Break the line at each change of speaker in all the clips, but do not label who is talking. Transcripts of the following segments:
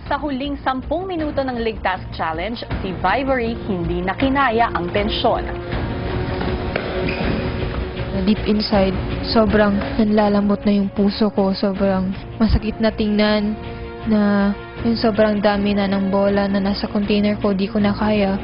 Sa huling 10 minuto ng Ligtas Challenge, si Vivory hindi nakinaya ang tensyon.
Deep inside, sobrang nanlalamot na yung puso ko. Sobrang masakit na tingnan na yung sobrang dami na ng bola na nasa container ko, di ko na kaya.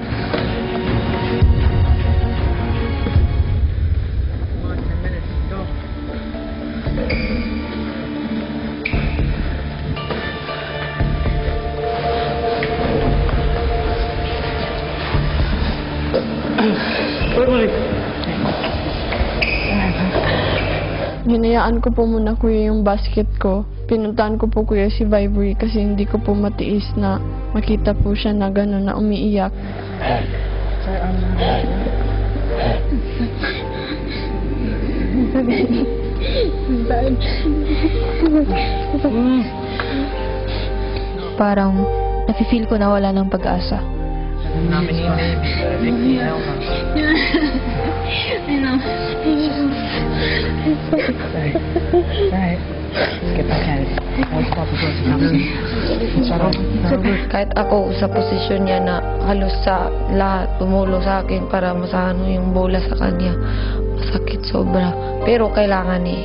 Hinayaan ko po muna kuya yung basket ko. Pinuntahan ko po kuya si Vivory kasi hindi ko po matiis na makita po siya na gano'n na umiiyak.
Parang nafe-feel ko na wala ng pag-asa.
Kahit ako sa posisyon niya na halos sa lahat tumulo sa akin para masano yung bola sa kanya, masakit sobra. Pero kailangan eh.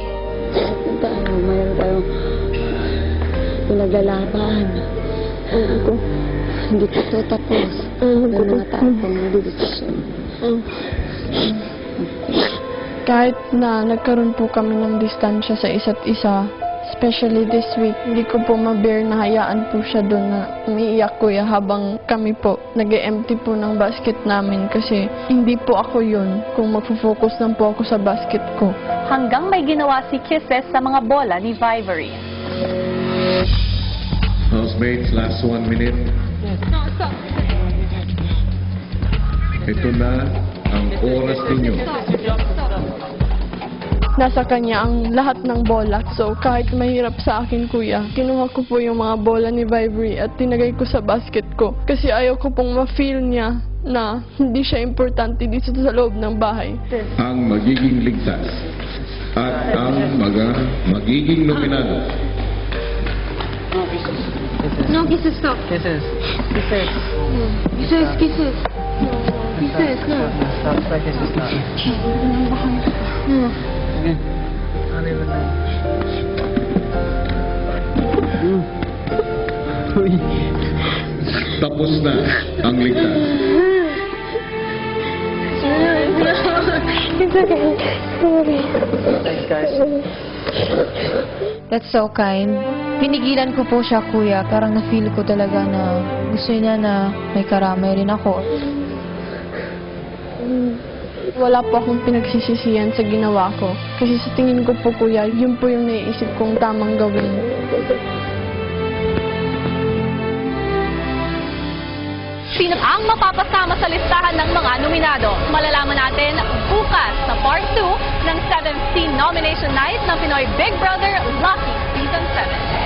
Mayroon tayong pinaglalaban. Hindi ko ito tapos. May mga tao pang nagdidesisyon.
Kahit na nagkaroon po kami ng distansya sa isa't isa, especially this week, hindi ko po ma-bear na hayaan po siya doon na umiiyak kuya habang kami po nag-empty po ng basket namin kasi hindi po ako yun kung magfo-focus lang po ako sa basket ko.
Hanggang may ginawa si Kisses sa mga bola ni Vivory.
Housemates, last 1 minute. Ito na ang oras ninyo.
Nasa kanya ang lahat ng bola. So, kahit mahirap sa akin, kuya, kinuha ko po yung mga bola ni Vivory at tinagay ko sa basket ko. Kasi ayaw ko pong ma-feel niya na hindi siya importante dito sa loob ng bahay.
Ang magiging ligtas at ang magiging nominado.
No, kisses, stop. Kisses. Kisses. Kisses, kisses. Kisses, no.
Stop by kisses na. Ano yun na?
Tapos na ang ligtas.
It's okay. Sorry.
Thanks, guys.
That's so kind. Pinigilan ko po siya kuya. Parang na-feel ko talaga na gusto niya na may karamay rin ako.
Wala po akong pinagsisisihan sa ginawa ko. Kasi sa tingin ko po kuya, yun po yung naiisip kong tamang gawin.
Sino ang mapapasama sa listahan ng mga nominado? Malalaman natin bukas sa Part 2 ng 7th Teen Nomination Night ng Pinoy Big Brother Lucky Season 7.